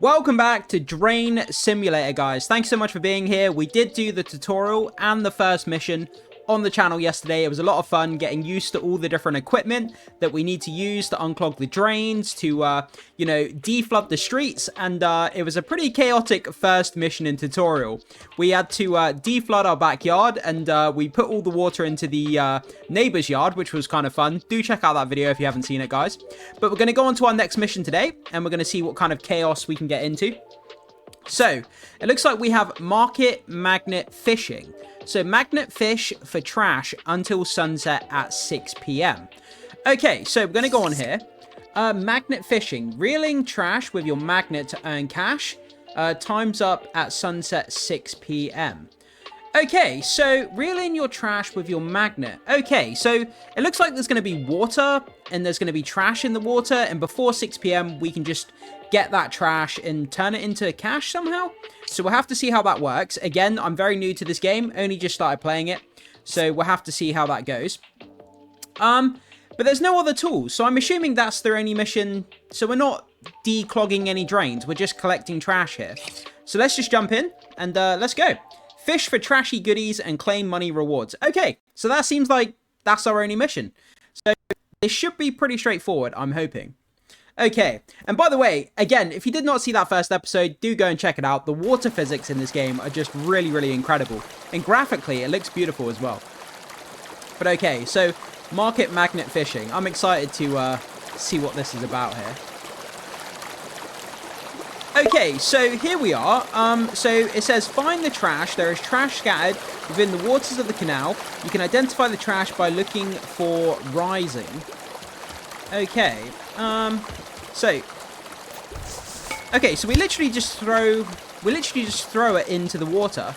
Welcome back to Drain Simulator, guys. Thanks so much for being here. We did do the tutorial and the first mission on the channel yesterday. It was a lot of fun getting used to all the different equipment that we need to use to unclog the drains, to, deflood the streets, and it was a pretty chaotic first mission and tutorial. We had to deflood our backyard, and we put all the water into the neighbor's yard, which was kind of fun. Do check out that video if you haven't seen it, guys. But we're going to go on to our next mission today, and we're going to see what kind of chaos we can get into. So, it looks like we have market magnet fishing. So, magnet fish for trash until sunset at 6 p.m. Okay, so we're going to go on here. Magnet fishing. Reeling trash with your magnet to earn cash. Time's up at sunset 6 p.m. Okay, so reel in your trash with your magnet. Okay, so it looks like there's going to be water and there's going to be trash in the water. And before 6 p.m, we can just get that trash and turn it into cash somehow. So we'll have to see how that works. Again, I'm very new to this game. Only just started playing it. So we'll have to see how that goes. But there's no other tools. So I'm assuming that's their only mission. So we're not declogging any drains. We're just collecting trash here. So let's just jump in and let's go. Fish for trashy goodies and claim money rewards. Okay, so that seems like that's our only mission. So this should be pretty straightforward, I'm hoping. Okay, and by the way, again, if you did not see that first episode, do go and check it out. The water physics in this game are just really, really incredible. And graphically, it looks beautiful as well. But okay, so market magnet fishing. I'm excited to see what this is about here. Okay, so here we are. So it says, find the trash. There is trash scattered within the waters of the canal. You can identify the trash by looking for rising. Okay, so we literally just throw it into the water.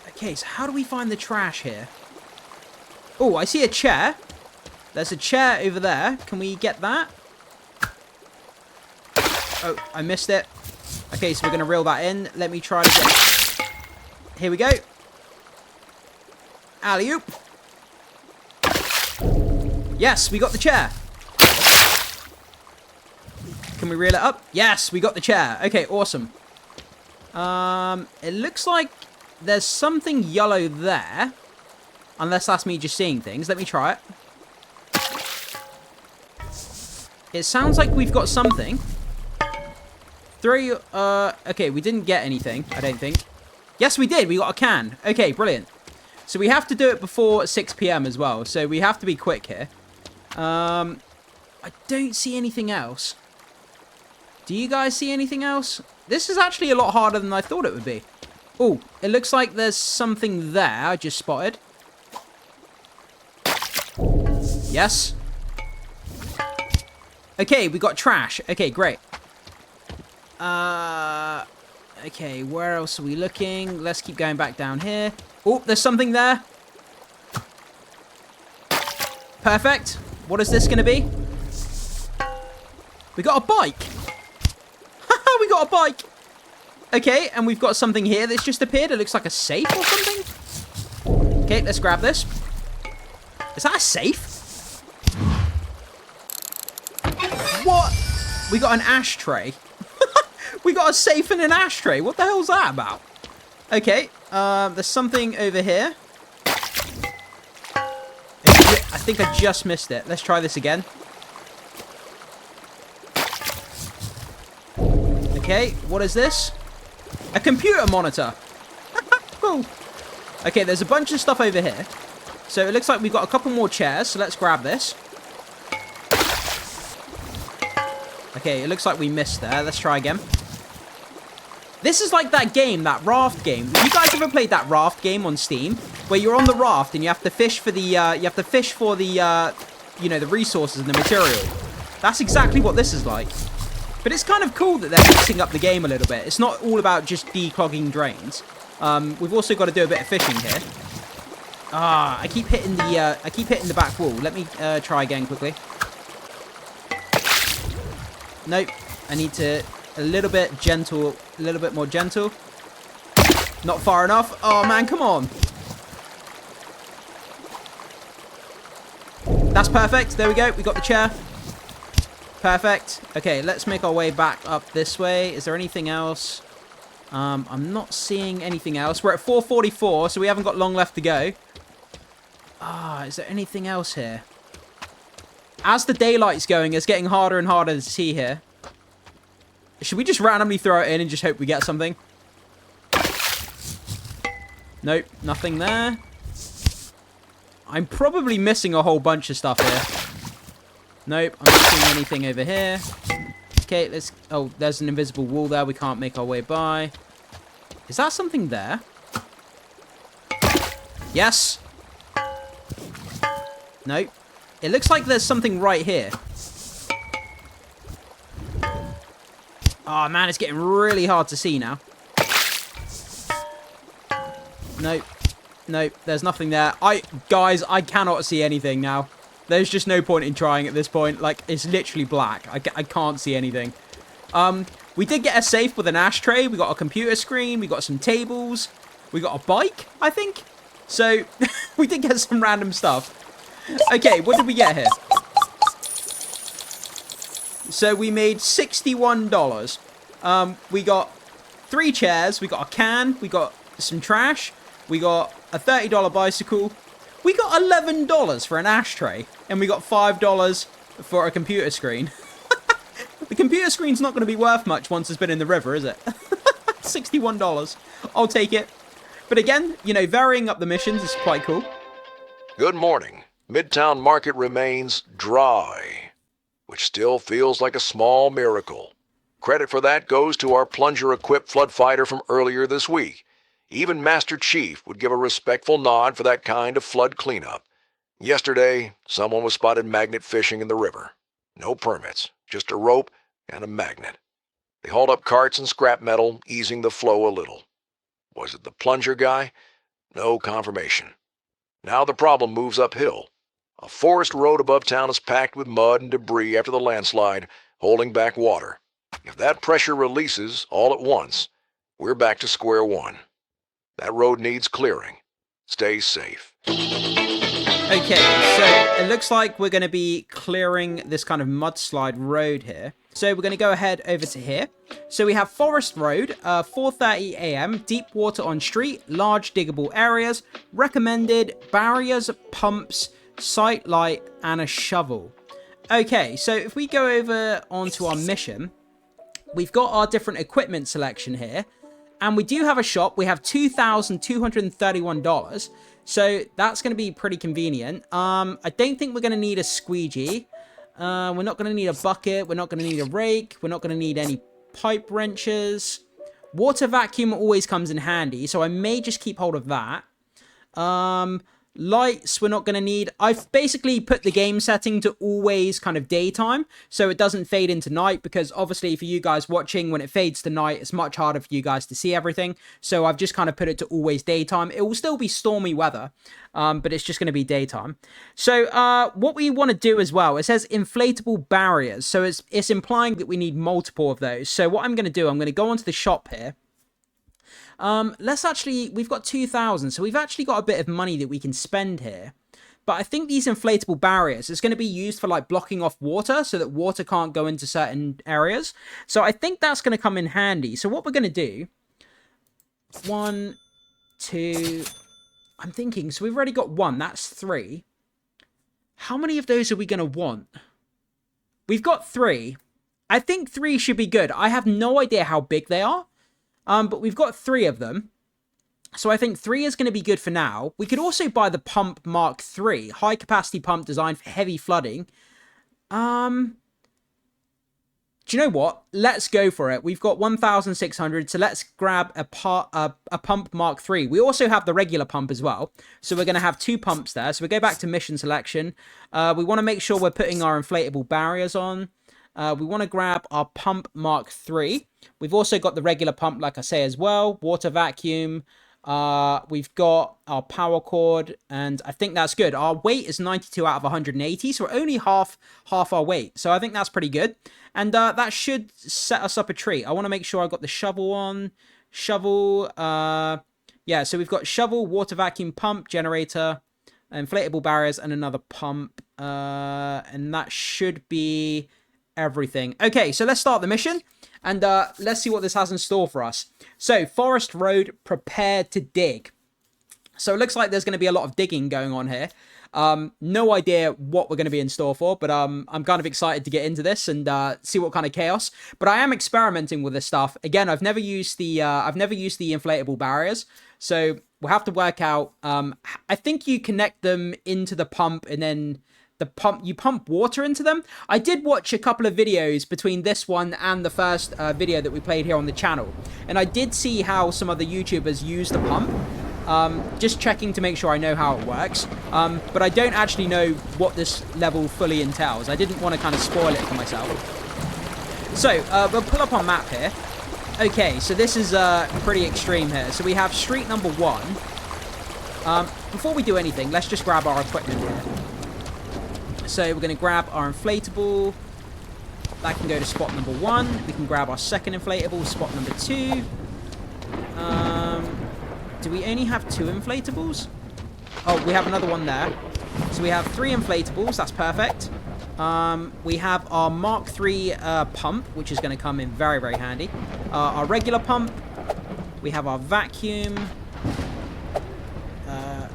Okay, so how do we find the trash here? Oh, I see a chair. There's a chair over there. Can we get that? Oh, I missed it. Okay, so we're going to reel that in. Let me try to get... Here we go. Alley-oop. Yes, we got the chair. Can we reel it up? Yes, we got the chair. Okay, awesome. It looks like there's something yellow there. Unless that's me just seeing things. Let me try it. It sounds like we've got something. Okay, we didn't get anything, I don't think. Yes, we did. We got a can. Okay, brilliant. So we have to do it before 6 p.m. as well. So we have to be quick here. I don't see anything else. Do you guys see anything else? This is actually a lot harder than I thought it would be. Oh, it looks like there's something there I just spotted. Yes. Okay, we got trash. Okay, great. Okay, where else are we looking? Let's keep going back down here. Oh, there's something there. Perfect. What is this going to be? We got a bike. Haha, we got a bike. Okay, and we've got something here that's just appeared. It looks like a safe or something. Okay, let's grab this. Is that a safe? What? We got an ashtray. We got a safe and an ashtray. What the hell's that about? Okay, there's something over here. I think I just missed it. Let's try this again. Okay, what is this? A computer monitor. Cool. Okay, there's a bunch of stuff over here. So it looks like we've got a couple more chairs. So let's grab this. Okay, it looks like we missed there. Let's try again. This is like that game, that raft game. You guys ever played that raft game on Steam, where you're on the raft and you have to fish for the, the resources and the material? That's exactly what this is like. But it's kind of cool that they're mixing up the game a little bit. It's not all about just declogging drains. We've also got to do a bit of fishing here. I keep hitting the back wall. Let me try again quickly. Nope. I need to a little bit more gentle. Not far enough. Oh man, come on. That's perfect. There we go. We got the chair. Perfect. Okay, let's make our way back up this way. Is there anything else? I'm not seeing anything else. We're at 4:44, so we haven't got long left to go. Is there anything else here? As the daylight's going, it's getting harder and harder to see here. Should we just randomly throw it in and just hope we get something? Nope, nothing there. I'm probably missing a whole bunch of stuff here. Nope, I'm not seeing anything over here. Okay, let's... Oh, there's an invisible wall there. We can't make our way by. Is that something there? Yes. Nope. It looks like there's something right here. Oh, man, it's getting really hard to see now. Nope. Nope, there's nothing there. Guys, I cannot see anything now. There's just no point in trying at this point. Like, it's literally black. I can't see anything. We did get a safe with an ashtray. We got a computer screen. We got some tables. We got a bike, I think. So, we did get some random stuff. Okay, what did we get here? So, we made $61. We got 3 chairs. We got a can. We got some trash. We got a $30 bicycle. We got $11 for an ashtray. And we got $5 for a computer screen. The computer screen's not going to be worth much once it's been in the river, is it? $61. I'll take it. But again, you know, varying up the missions is quite cool. Good morning. Midtown Market remains dry, which still feels like a small miracle. Credit for that goes to our plunger-equipped flood fighter from earlier this week. Even Master Chief would give a respectful nod for that kind of flood cleanup. Yesterday, someone was spotted magnet fishing in the river. No permits, just a rope and a magnet. They hauled up carts and scrap metal, easing the flow a little. Was it the plunger guy? No confirmation. Now the problem moves uphill. A forest road above town is packed with mud and debris after the landslide, holding back water. If that pressure releases all at once, we're back to square one. That road needs clearing. Stay safe. Okay, so it looks like we're going to be clearing this kind of mudslide road here. So we're going to go ahead over to here. So we have Forest Road, 4:30 a.m., deep water on street, large diggable areas, recommended, barriers, pumps, sight light, and a shovel. Okay, so if we go over onto our mission, we've got our different equipment selection here. And we do have a shop. We have $2,231. So that's going to be pretty convenient. I don't think we're going to need a squeegee. We're not going to need a bucket. We're not going to need a rake. We're not going to need any pipe wrenches. Water vacuum always comes in handy. So I may just keep hold of that. Lights we're not going to need. I've basically put the game setting to always kind of daytime, so it doesn't fade into night, because obviously for you guys watching, when it fades to night, it's much harder for you guys to see everything. So I've just kind of put it to always daytime. It will still be stormy weather, but it's just going to be daytime. So what we want to do as well, it says inflatable barriers. So it's implying that we need multiple of those. So what I'm going to do, I'm going to go onto the shop here. We've got 2,000, so we've actually got a bit of money that we can spend here. But I think these inflatable barriers is going to be used for like blocking off water so that water can't go into certain areas. So I think that's going to come in handy. So what we're going to do, 1, 2, I'm thinking, so we've already got 1, that's 3. How many of those are we going to want? We've got 3. I think 3 should be good. I have no idea how big they are. But we've got 3 of them. So I think 3 is going to be good for now. We could also buy the Pump Mark III. High capacity pump designed for heavy flooding. Do you know what? Let's go for it. We've got 1,600. So let's grab a Pump Mark III. We also have the regular pump as well. So we're going to have 2 pumps there. So we go back to mission selection. We want to make sure we're putting our inflatable barriers on. We want to grab our Pump Mark III. We've also got the regular pump, like I say, as well. Water vacuum. We've got our power cord, and I think that's good. Our weight is 92 out of 180, so we're only half our weight. So I think that's pretty good. And that should set us up a treat. I want to make sure I got the shovel on. Shovel. Yeah, so we've got shovel, water vacuum, pump, generator, inflatable barriers, and another pump. And that should be everything. Okay, so let's start the mission. And let's see what this has in store for us. So, Forest Road, prepare to dig. So it looks like there's going to be a lot of digging going on here. No idea what we're going to be in store for, but I'm kind of excited to get into this and see what kind of chaos. But I am experimenting with this stuff. Again, I've never used the inflatable barriers, so we'll have to work out. I think you connect them into the pump, and then you pump water into them. I did watch a couple of videos between this one and the first video that we played here on the channel, and I did see how some other YouTubers use the pump. Just checking to make sure I know how it works. But I don't actually know what this level fully entails. I didn't want to kind of spoil it for myself. So, we'll pull up our map here. Okay, so this is pretty extreme here. So we have street number 1. Before we do anything, let's just grab our equipment here. So we're going to grab our inflatable. That can go to spot number 1. We can grab our second inflatable, spot number 2. Do we only have 2 inflatables? Oh, we have another one there. So we have 3 inflatables. That's perfect. We have our Mark III pump, which is going to come in very, very handy. Our regular pump. We have our vacuum.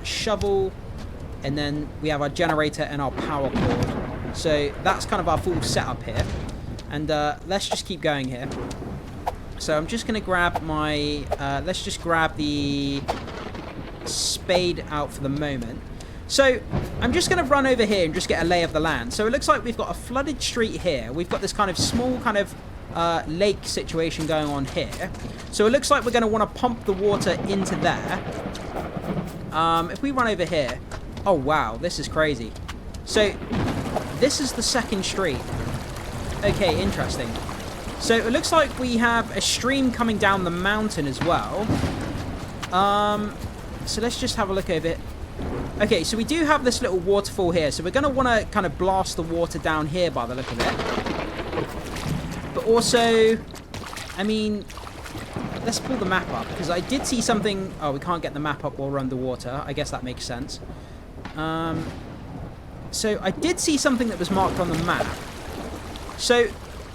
Shovel. And then we have our generator and our power cord. So that's kind of our full setup here. And let's just keep going here. So I'm just going to grab my, let's just grab the spade out for the moment. So I'm just going to run over here and just get a lay of the land. So it looks like we've got a flooded street here. We've got this kind of small kind of lake situation going on here. So it looks like we're going to want to pump the water into there. If we run over here, oh wow, this is crazy. So this is the second street. Okay, interesting. So it looks like we have a stream coming down the mountain as well. So let's just have a look over it. Okay, so we do have this little waterfall here. So we're going to want to kind of blast the water down here by the look of it. But also, I mean, let's pull the map up. Because I did see something. Oh, we can't get the map up while we're underwater. I guess that makes sense. So I did see something that was marked on the map. So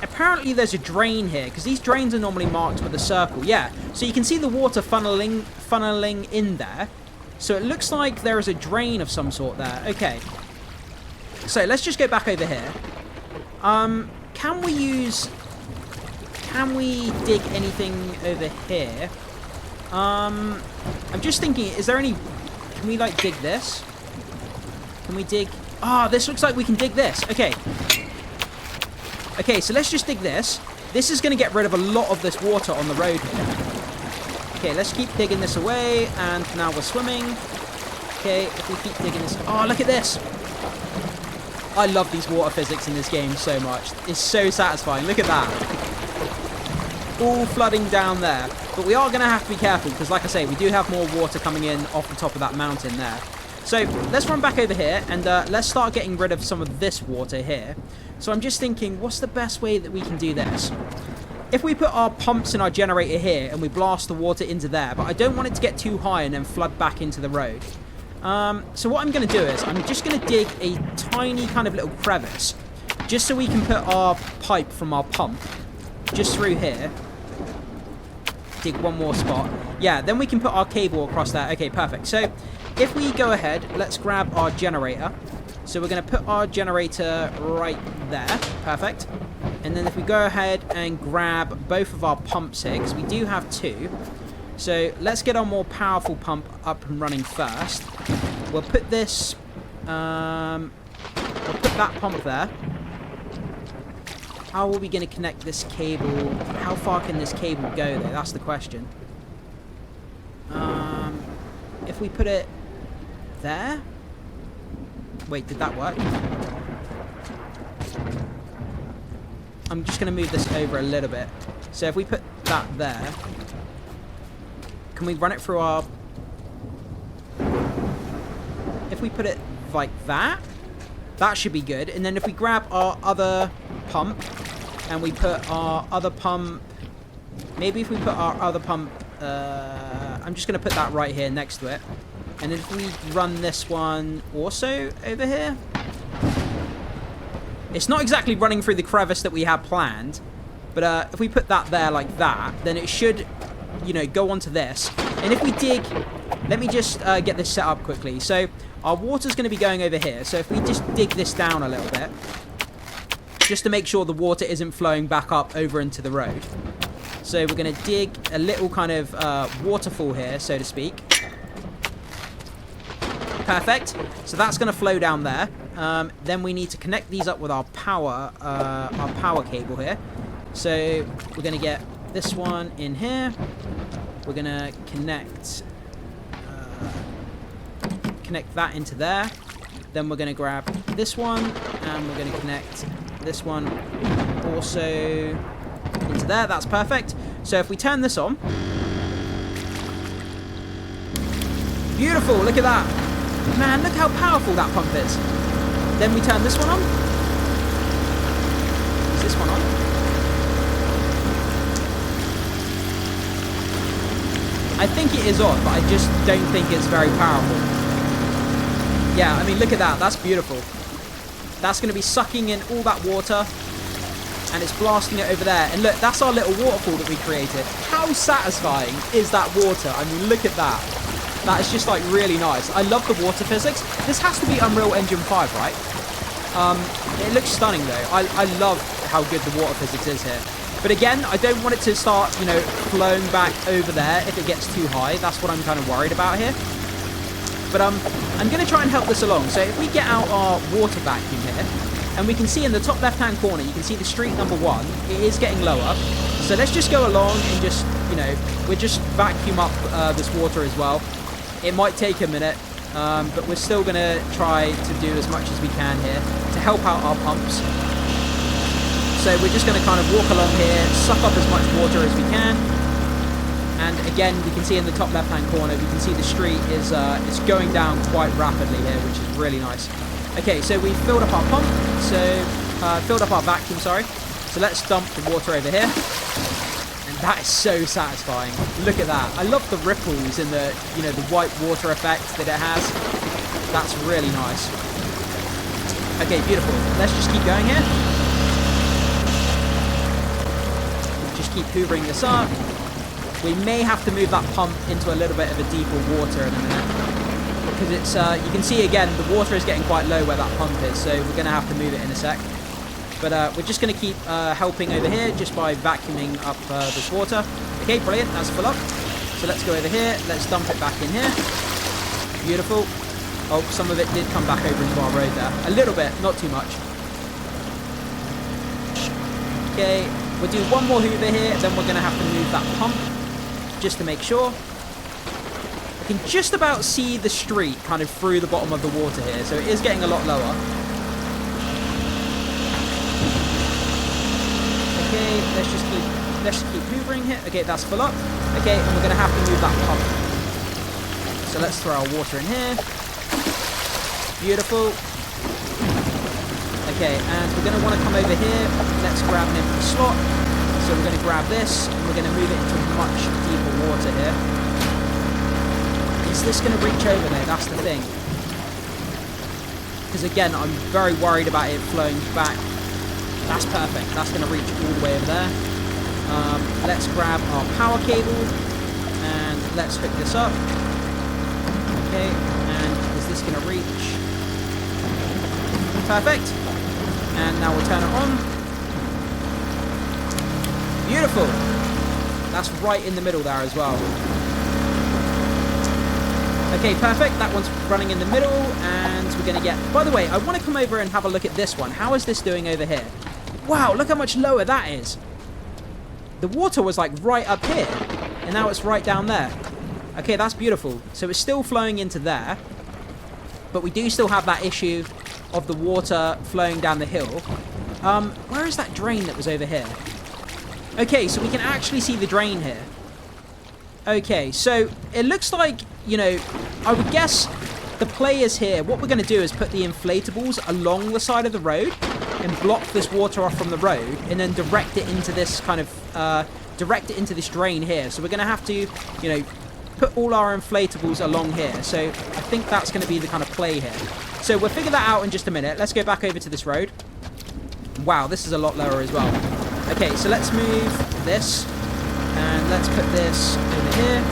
apparently there's a drain here, because these drains are normally marked with a circle. Yeah, so you can see the water funneling in there. So it looks like there is a drain of some sort there. Okay. So let's just go back over here. Can we dig anything over here? I'm just thinking, is there any... Can we, like, dig this? Can we dig... Ah, this looks like we can dig this. Okay. Okay, so let's just dig this. This is going to get rid of a lot of this water on the road here. Okay, let's keep digging this away. And now we're swimming. Okay, if we keep digging this... Oh, look at this. I love these water physics in this game so much. It's so satisfying. Look at that. All flooding down there. But we are going to have to be careful because, like I say, we do have more water coming in off the top of that mountain there. So let's run back over here and let's start getting rid of some of this water here. So I'm just thinking, what's the best way that we can do this? If we put our pumps in our generator here and we blast the water into there, but I don't want it to get too high and then flood back into the road. So what I'm going to do is I'm just going to dig a tiny kind of little crevice just so we can put our pipe from our pump just through here. Dig one more spot. Yeah, then we can put our cable across there. Okay, perfect. So if we go ahead, let's grab our generator. So we're going to put our generator right there. Perfect. And then if we go ahead and grab both of our pumps here, because we do have 2. So let's get our more powerful pump up and running first. We'll put this... we'll put that pump there. How are we going to connect this cable? How far can this cable go there? That's the question. If we put it there... Wait, did that work? I'm just going to move this over a little bit. So if we put that there... Can we run it through our... If we put it like that, that should be good. And then if we grab our other pump and we put our other pump... Maybe if we put our other pump... I'm just going to put that right here next to it. And then if we run this one also over here... It's not exactly running through the crevice that we had planned. But if we put that there like that, then it should, you know, go onto this. And if we dig, let me just get this set up quickly. So our water's going to be going over here. So if we just dig this down a little bit, just to make sure the water isn't flowing back up over into the road. So we're going to dig a little kind of waterfall here, so to speak. Perfect. So that's going to flow down there. Then we need to connect these up with our power cable here. So we're going to get this one in here. We're going to connect that into there. Then we're going to grab this one, and we're going to connect this one also into there. That's perfect. So if we turn this on, beautiful, look at that. Man, look how powerful that pump is. Then we turn this one on. Is this one on? I think it is on, but I just don't think it's very powerful. Yeah, I mean, look at that. That's beautiful. That's going to be sucking in all that water, and it's blasting it over there. And look, that's our little waterfall that we created. How satisfying is that water? I mean, look at that. That is just, like, really nice. I love the water physics. This has to be Unreal Engine 5, right? It looks stunning, though. I love how good the water physics is here. But again, I don't want it to start, you know, flowing back over there if it gets too high. That's what I'm kind of worried about here. But I'm going to try and help this along. So if we get out our water vacuum here, and we can see in the top left-hand corner, you can see the street number 1. It is getting lower. So let's just go along and just, you know, we'll just vacuum up this water as well. It might take a minute, but we're still going to try to do as much as we can here to help out our pumps. So we're just going to kind of walk along here, suck up as much water as we can. And again, we can see in the top left-hand corner, we can see the street is it's going down quite rapidly here, which is really nice. Okay, so we filled up our pump, filled up our vacuum, sorry. So let's dump the water over here. And that is so satisfying. Look at that. I love the ripples and the, you know, the white water effect that it has. That's really nice. Okay, beautiful. Let's just keep going here. Just keep hoovering this up. We may have to move that pump into a little bit of a deeper water in a minute. Because it's, you can see again, the water is getting quite low where that pump is. So we're going to have to move it in a sec. But we're just going to keep helping over here just by vacuuming up this water. Okay, brilliant. That's full up. So let's go over here. Let's dump it back in here. Beautiful. Oh, some of it did come back over into our road there. A little bit, not too much. Okay, we'll do one more hoover here. Then we're going to have to move that pump just to make sure. I can just about see the street kind of through the bottom of the water here. So it is getting a lot lower. Okay, let's just keep hoovering here. Okay, that's full up. Okay, and we're going to have to move that pump. So let's throw our water in here. Beautiful. Okay, and we're going to want to come over here. Let's grab an empty slot. So we're going to grab this, and we're going to move it into much deeper water here. Is this going to reach over there? That's the thing. Because again, I'm very worried about it flowing back. That's perfect. That's going to reach all the way over there. Let's grab our power cable and let's hook this up. Okay, and is this going to reach? Perfect. And now we'll turn it on. Beautiful. That's right in the middle there as well. Okay, perfect. That one's running in the middle, and we're going to get... By the way, I want to come over and have a look at this one. How is this doing over here? Wow, look how much lower that is. The water was like right up here, and now it's right down there. Okay, that's beautiful. So it's still flowing into there, but we do still have that issue of the water flowing down the hill. Where is that drain that was over here? Okay, so we can actually see the drain here. Okay, so it looks like, you know, I would guess the players here, what we're going to do is put the inflatables along the side of the road and block this water off from the road and then direct it into this kind of, direct it into this drain here. So we're going to have to, you know, put all our inflatables along here. So I think that's going to be the kind of play here. So we'll figure that out in just a minute. Let's go back over to this road. Wow, this is a lot lower as well. Okay, so let's move this. And let's put this over here.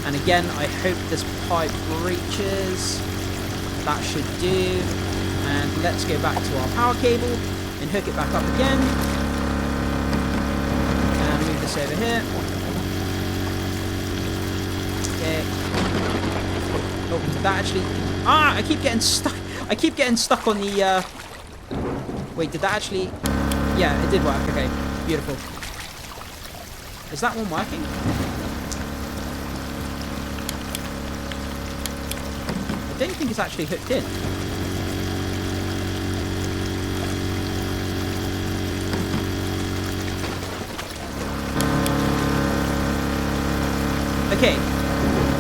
And again, I hope this pipe reaches. That should do. And let's go back to our power cable and hook it back up again. And move this over here. Okay. Oh, did that actually... Ah, I keep getting stuck. I keep getting stuck on the... Wait, did that actually... Yeah, it did work. Okay, beautiful. Is that one working? I don't think it's actually hooked in. Okay,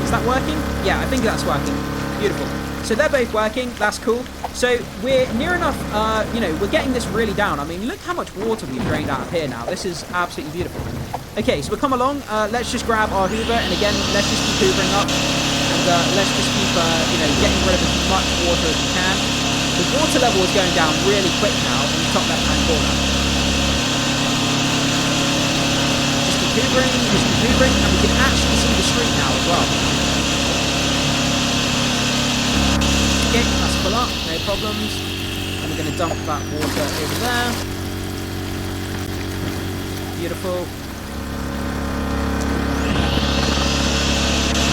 is that working? Yeah, I think that's working. Beautiful. So they're both working, that's cool. So we're near enough, you know, we're getting this really down. I mean, look how much water we've drained out of here now. This is absolutely beautiful. Okay, so we'll come along. Let's just grab our hoover, and again, let's just keep hoovering up. And let's just keep, you know, getting rid of as much water as we can. The water level is going down really quick now in the top left-hand corner. Just keep hoovering, and we can actually see the street now as well. Okay, that's full up, no problems. And we're going to dump that water over there. Beautiful.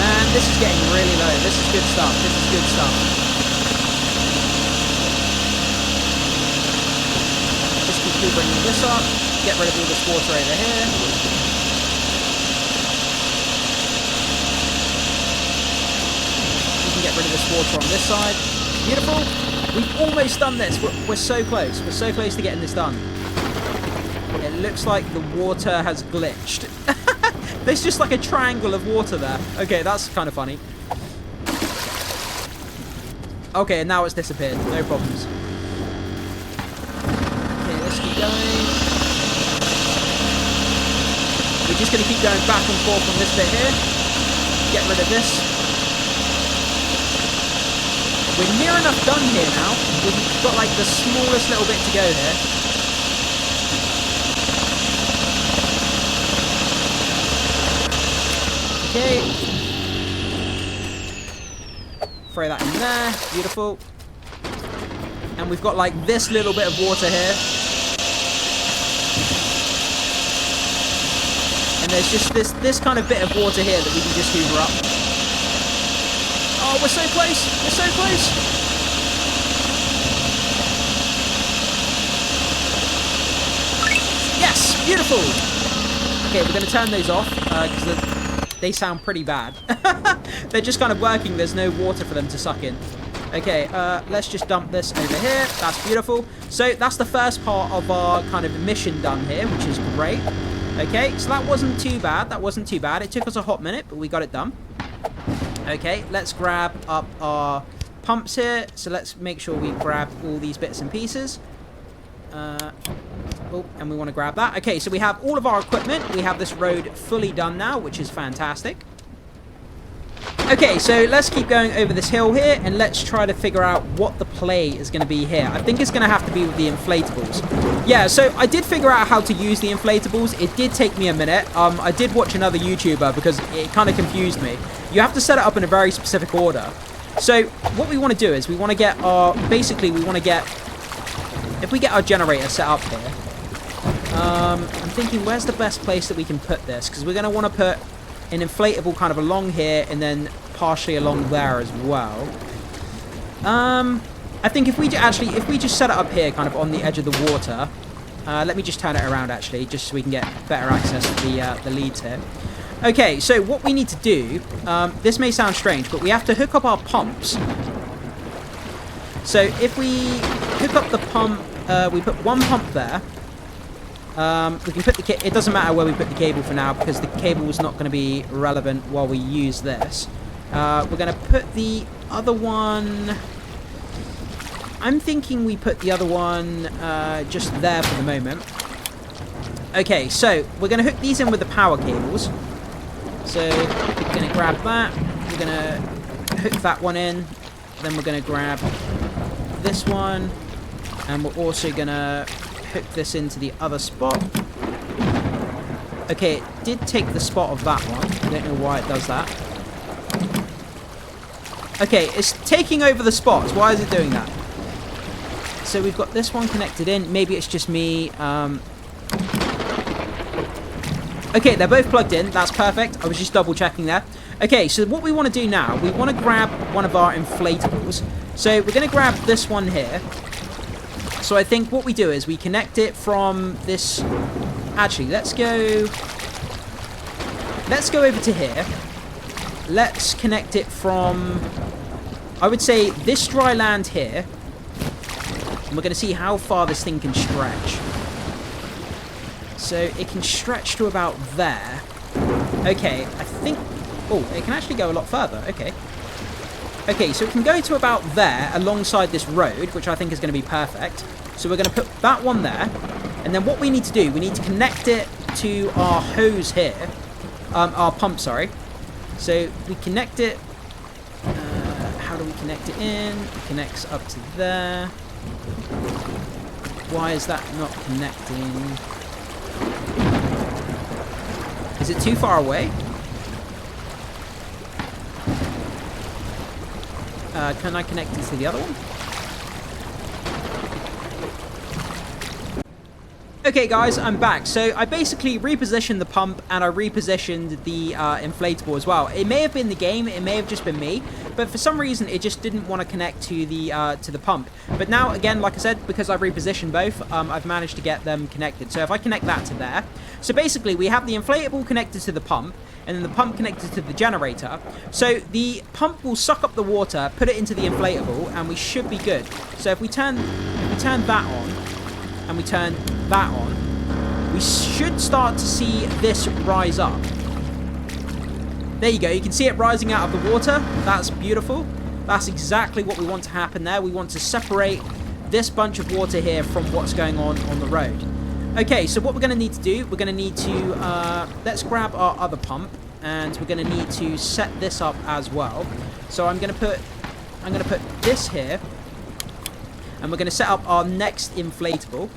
And this is getting really low. This is good stuff. This is good stuff. Just keep bringing this up. Get rid of all this water over here. We can get rid of this water on this side. Beautiful. We've almost done this. We're so close. We're so close to getting this done. It looks like the water has glitched. There's just like a triangle of water there. Okay, that's kind of funny. Okay, and now it's disappeared. No problems. Okay, let's keep going. We're just going to keep going back and forth on this bit here. Get rid of this. We're near enough done here now. We've got like the smallest little bit to go here. Okay. Throw that in there. Beautiful. And we've got like this little bit of water here. And there's just this kind of bit of water here that we can just hoover up. Oh, we're so close. We're so close. Yes, beautiful. Okay, we're going to turn those off because they sound pretty bad. They're just kind of working. There's no water for them to suck in. Okay, let's just dump this over here. That's beautiful. So that's the first part of our kind of mission done here, which is great. Okay, so that wasn't too bad. That wasn't too bad. It took us a hot minute, but we got it done. Okay, let's grab up our pumps here. So let's make sure we grab all these bits and pieces. Oh, and we want to grab that. Okay, so we have all of our equipment. We have this road fully done now, which is fantastic. Okay, so let's keep going over this hill here, and let's try to figure out what the play is going to be here. I think it's going to have to be with the inflatables. Yeah, so I did figure out how to use the inflatables. It did take me a minute. I did watch another YouTuber because it kind of confused me. You have to set it up in a very specific order. So what we want to do is we want to get our... Basically, we want to get... If we get our generator set up here... I'm thinking, where's the best place that we can put this? Because we're going to want to put an inflatable kind of along here and then partially along there as well. I think if we just set it up here kind of on the edge of the water. Let me just turn it around actually, just so we can get better access to the leads here. Okay, so what we need to do, this may sound strange, but we have to hook up our pumps. So if we hook up the pump, we put one pump there. We can put the it doesn't matter where we put the cable for now because the cable is not going to be relevant while we use this. We're going to put the other one... I'm thinking we put the other one just there for the moment. Okay, so we're going to hook these in with the power cables. So we're going to grab that. We're going to hook that one in. Then we're going to grab this one. And we're also going to hook this into the other spot. Okay, it did take the spot of that one. I don't know why it does that. Okay, it's taking over the spots. Why is it doing that? So we've got this one connected in. Maybe it's just me. Okay, they're both plugged in. That's perfect. I was just double checking there. Okay, so what we want to do now, we want to grab one of our inflatables. So we're going to grab this one here. So I think what we do is we connect it from this... Actually, let's go over to here. Let's connect it from, I would say, this dry land here. And we're going to see how far this thing can stretch. So it can stretch to about there. Okay, I think... Oh, it can actually go a lot further. Okay. Okay, so it can go to about there alongside this road, which I think is going to be perfect. So we're going to put that one there. And then what we need to do, we need to connect it to our hose here. Our pump, sorry. So we connect it. How do we connect it in? It connects up to there. Why is that not connecting? Is it too far away? Can I connect it to the other one? Okay guys, I'm back. So I basically repositioned the pump and I repositioned the inflatable as well. It may have been the game, it may have just been me, but for some reason it just didn't want to connect to the pump. But now again, like I said, because I've repositioned both, I've managed to get them connected. So if I connect that to there, so basically we have the inflatable connected to the pump, and then the pump connected to the generator. So the pump will suck up the water, put it into the inflatable, and we should be good. So if we turn that on, and we turn that on, we should start to see this rise up. There you go, you can see it rising out of the water. That's beautiful. That's exactly what we want to happen there. We want to separate this bunch of water here from what's going on the road. Okay, so what we're going to need to do, we're going to need to, let's grab our other pump, and we're going to need to set this up as well. So I'm going to put this here, and we're going to set up our next inflatable.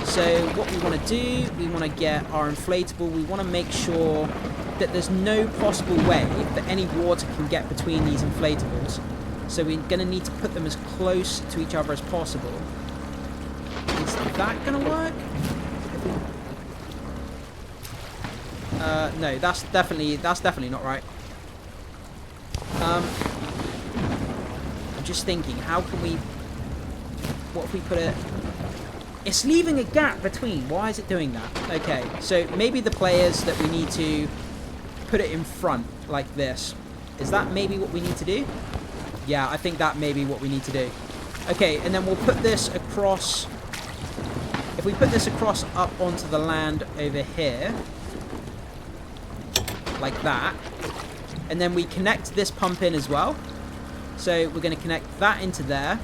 So what we want to do, we want to get our inflatable, we want to make sure that there's no possible way that any water can get between these inflatables. So we're going to need to put them as close to each other as possible. Is that going to work? No, that's definitely not right. I'm just thinking, how can we... What if we put it... It's leaving a gap between. Why is it doing that? Okay, so maybe the players that we need to put it in front, like this. Is that maybe what we need to do? Yeah, I think that may be what we need to do. Okay, and then we'll put this across... If we put this across up onto the land over here, like that, and then we connect this pump in as well. So we're going to connect that into there.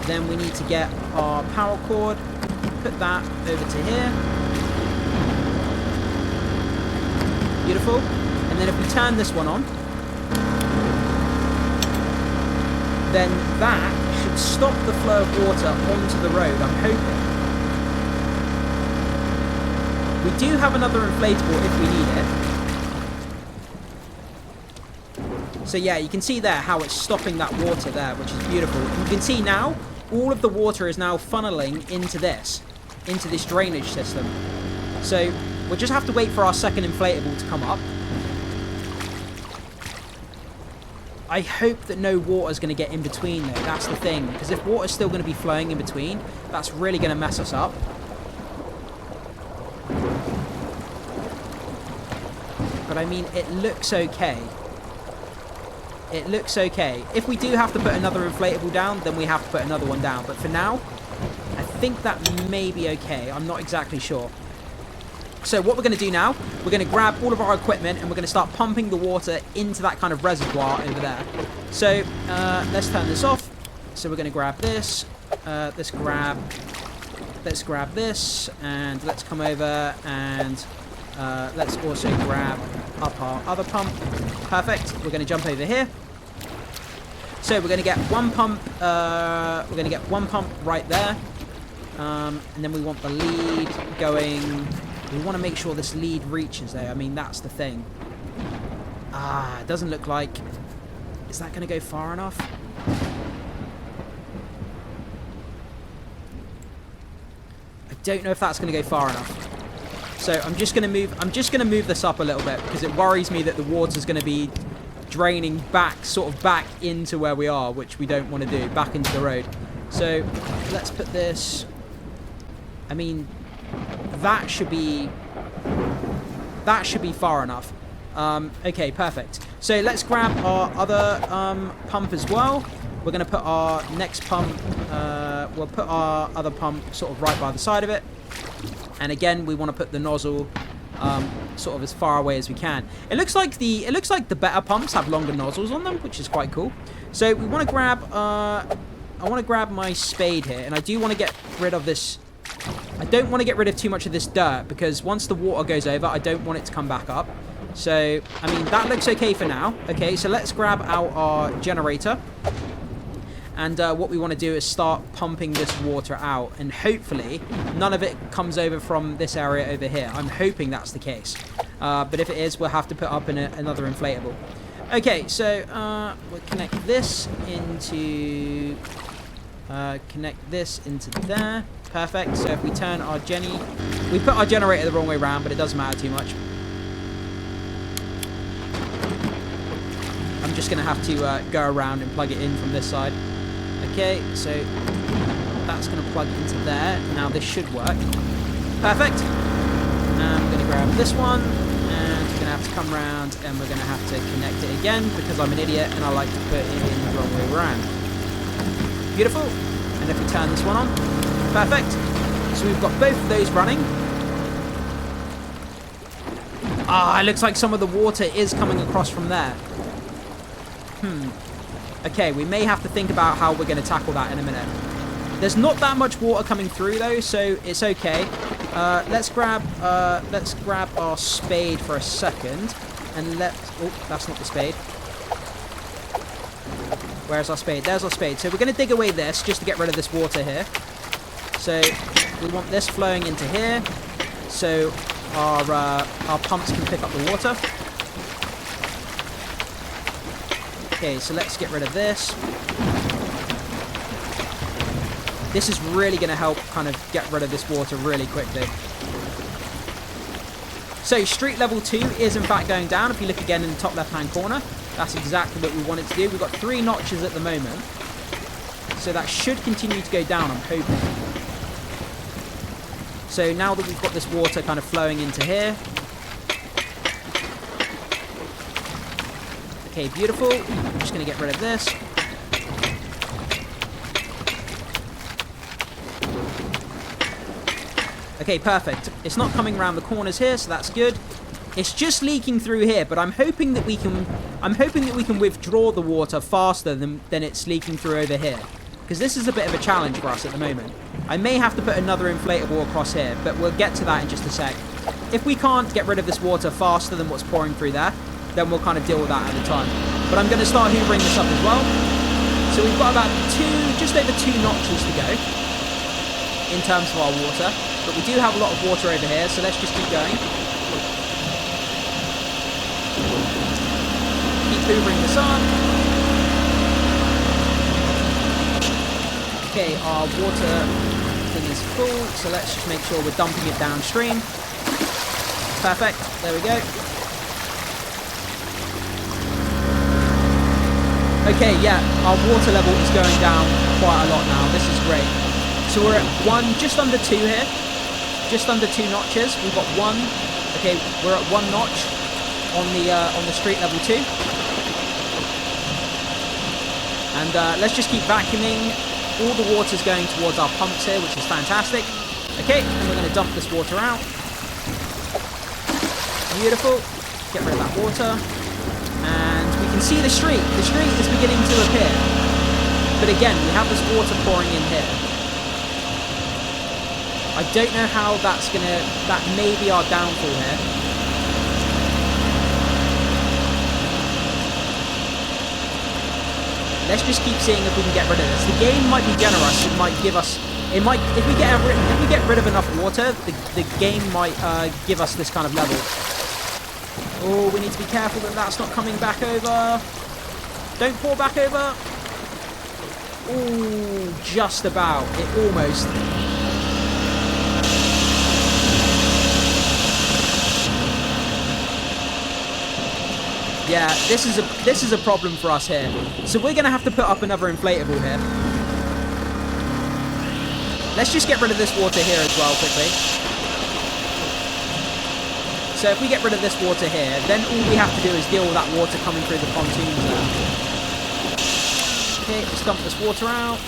Then we need to get our power cord, put that over to here. Beautiful. And then if we turn this one on, then that should stop the flow of water onto the road, I'm hoping. We do have another inflatable if we need it. So yeah, you can see there how it's stopping that water there, which is beautiful. You can see now, all of the water is now funneling into this drainage system. So we'll just have to wait for our second inflatable to come up. I hope that no water's going to get in between though, that's the thing. Because if water's still going to be flowing in between, that's really going to mess us up. But I mean, it looks okay. It looks okay. If we do have to put another inflatable down, then we have to put another one down. But for now, I think that may be okay. I'm not exactly sure. So what we're going to do now, we're going to grab all of our equipment and we're going to start pumping the water into that kind of reservoir over there. So let's turn this off. So we're going to grab this. Let's grab this, and let's come over and let's also grab up our other pump. Perfect. We're going to jump over here. So we're going to get one pump. We're going to get one pump right there. And then we want the lead going... We want to make sure this lead reaches there. I mean, that's the thing. It doesn't look like... Is that going to go far enough? I don't know if that's going to go far enough. So I'm just going to move this up a little bit because it worries me that the water's going to be draining back, sort of back into where we are, which we don't want to do, back into the road. So let's put this... I mean, that should be far enough. Okay, perfect. So let's grab our other pump as well. We're going to put our next pump, we'll put our other pump sort of right by the side of it. And again, we want to put the nozzle sort of as far away as we can. It looks like the better pumps have longer nozzles on them, which is quite cool. So we want to grab, I want to grab my spade here, and I do want to get rid of this. I don't want to get rid of too much of this dirt because once the water goes over, I don't want it to come back up. So, I mean, that looks okay for now. Okay, so let's grab out our generator. And what we want to do is start pumping this water out. And hopefully, none of it comes over from this area over here. I'm hoping that's the case. But if it is, we'll have to put up another inflatable. Okay, so we'll connect this into there. Perfect. So if we turn our we put our generator the wrong way around, but it doesn't matter too much. I'm just going to have to go around and plug it in from this side. Okay, so that's going to plug into there. Now this should work. Perfect. And I'm going to grab this one, and we're going to have to come around, and we're going to have to connect it again because I'm an idiot and I like to put it in the wrong way around. Beautiful. And if we turn this one on, perfect. So we've got both of those running. It looks like some of the water is coming across from there. Okay, we may have to think about how we're going to tackle that in a minute. There's not that much water coming through though, so it's okay. Let's grab our spade for a second, and oh, that's not the spade. Where's our spade? There's our spade. So we're going to dig away this just to get rid of this water here. So we want this flowing into here, so our pumps can pick up the water. Okay, so let's get rid of this. This is really going to help kind of get rid of this water really quickly. So street level 2 is in fact going down. If you look again in the top left hand corner, that's exactly what we want it to do. We've got 3 notches at the moment. So that should continue to go down, I'm hoping. So now that we've got this water kind of flowing into here. Okay, beautiful. I'm just going to get rid of this. Okay, perfect. It's not coming around the corners here, so that's good. It's just leaking through here, but I'm hoping that we can withdraw the water faster than it's leaking through over here. Because this is a bit of a challenge for us at the moment. I may have to put another inflatable across here, but we'll get to that in just a sec. If we can't get rid of this water faster than what's pouring through there, then we'll kind of deal with that at the time. But I'm going to start hoovering this up as well. So we've got about just over 2 notches to go in terms of our water. But we do have a lot of water over here, so let's just keep going. Keep hoovering this on. Okay, our water thing is full, so let's just make sure we're dumping it downstream. Perfect, there we go. Okay, yeah, our water level is going down quite a lot now. This is great. So we're at just under 2 here. Just under 2 notches. We've got 1. Okay, we're at 1 notch on the street level 2. And let's just keep vacuuming. All the water's going towards our pumps here, which is fantastic. Okay, and we're going to dump this water out. Beautiful. Get rid of that water. And we can see the street. The street is beginning to appear. But again, we have this water pouring in here. I don't know how that may be our downfall here. Let's just keep seeing if we can get rid of this. The game might be generous. It might give us It might, if we get rid of enough water, the game might give us this kind of level. Oh, we need to be careful that that's not coming back over. Don't pour back over. Oh, just about. It almost. Yeah, this is a problem for us here. So we're gonna have to put up another inflatable here. Let's just get rid of this water here as well quickly. So if we get rid of this water here, then all we have to do is deal with that water coming through the pontoons there. Okay, let's dump this water out.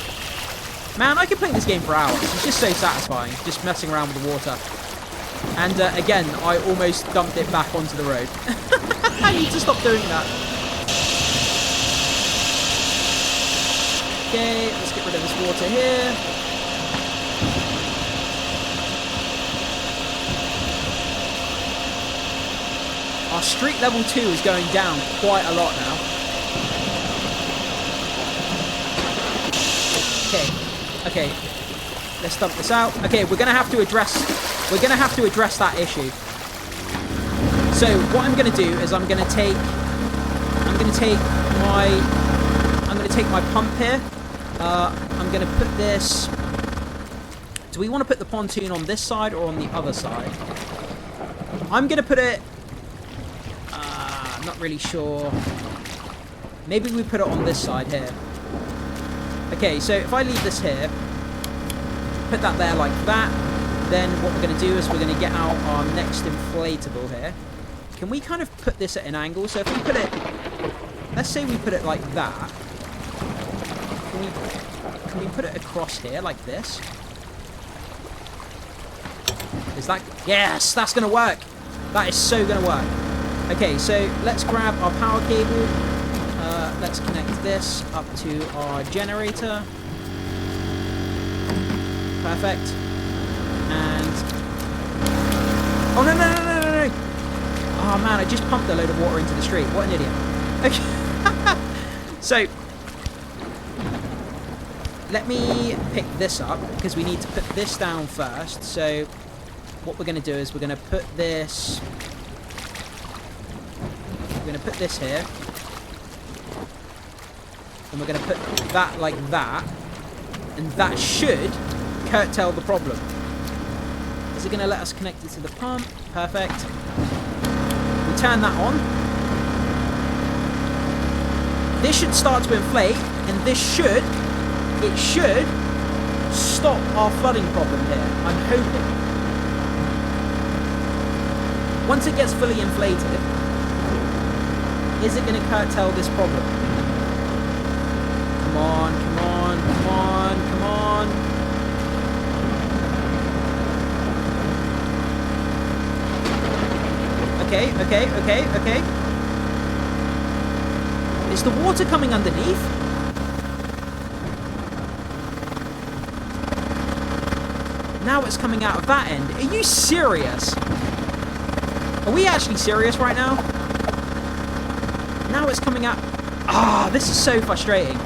Man, I could play this game for hours. It's just so satisfying, just messing around with the water. And again, I almost dumped it back onto the road. I need to stop doing that. Okay, let's get rid of this water here. Our street level 2 is going down quite a lot now. Okay. Let's dump this out. Okay, we're gonna have to address that issue. So what I'm gonna do is I'm gonna take my pump here. I'm gonna put this. Do we want to put the pontoon on this side or on the other side? I'm gonna put it. I'm not really sure. Maybe we put it on this side here. Okay, so if I leave this here, put that there like that, then what we're going to do is we're going to get out our next inflatable here. Can we kind of put this at an angle? So if we put it, let's say we put it like that. Can we put it across here like this? Is that, yes, that's going to work. That is so going to work. Okay, so let's grab our power cable. Let's connect this up to our generator. Perfect. And... oh, no. Oh, man, I just pumped a load of water into the street. What an idiot. Okay. So, let me pick this up, because we need to put this down first. So, what we're going to do is we're going to put this... we're going to put this here. And we're going to put that like that. And that should curtail the problem. Is it going to let us connect it to the pump? Perfect. We turn that on. This should start to inflate. And this should... it should stop our flooding problem here. I'm hoping. Once it gets fully inflated, is it going to curtail this problem? Come on. Okay. Is the water coming underneath? Now it's coming out of that end. Are you serious? Are we actually serious right now? Now it's coming out... ah, this is so frustrating.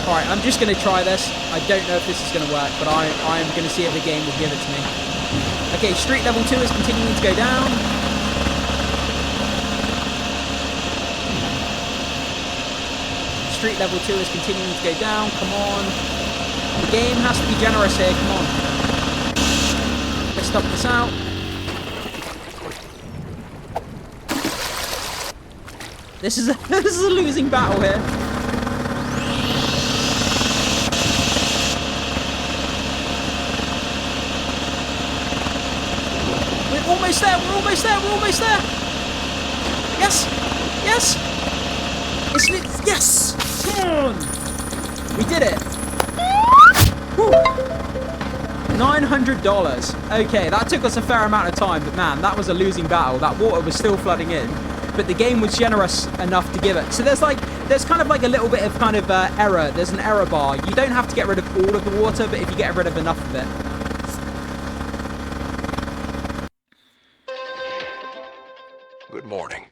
Alright, I'm just going to try this. I don't know if this is going to work, but I'm going to see if the game will give it to me. Okay, street level 2 is continuing to go down. Street level 2 is continuing to go down. Come on. The game has to be generous here. Come on. Let's stop this out. This is a losing battle here. We're almost there. Yes. Yes. Come on. We did it. Woo. $900. Okay, that took us a fair amount of time, but man, that was a losing battle. That water was still flooding in. But the game was generous enough to give it. So there's kind of like a little bit of kind of error. There's an error bar. You don't have to get rid of all of the water, but if you get rid of enough of it. Good morning.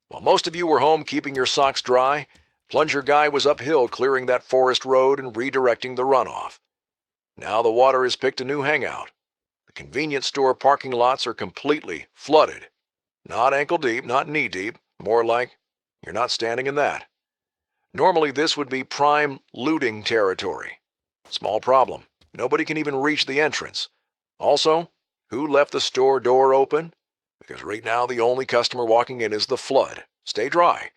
While most of you were home keeping your socks dry, Plunger guy was uphill clearing that forest road and redirecting the runoff. Now the water has picked a new hangout. The convenience store parking lots are completely flooded. Not ankle deep, not knee deep, more like you're not standing in that. Normally this would be prime looting territory. Small problem. Nobody can even reach the entrance. Also, who left the store door open? Because right now the only customer walking in is the flood. Stay dry.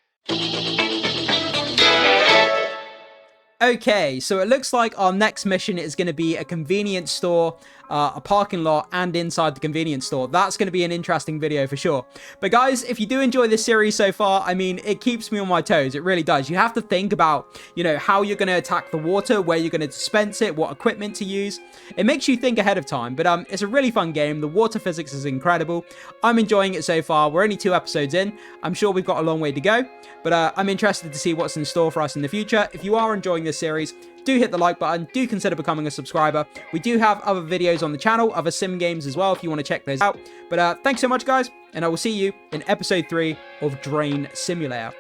Okay, so it looks like our next mission is going to be a convenience store, a parking lot, and inside the convenience store. That's going to be an interesting video for sure. But guys, if you do enjoy this series so far, I mean, it keeps me on my toes. It really does. You have to think about, you know, how you're going to attack the water, where you're going to dispense it, what equipment to use. It makes you think ahead of time, but it's a really fun game. The water physics is incredible. I'm enjoying it so far. We're only 2 episodes in. I'm sure we've got a long way to go, but I'm interested to see what's in store for us in the future. If you are enjoying this series, do hit the like button, do consider becoming a subscriber. We do have other videos on the channel, other sim games as well if you want to check those out. But thanks so much guys, and I will see you in episode 3 of Drain Simulator.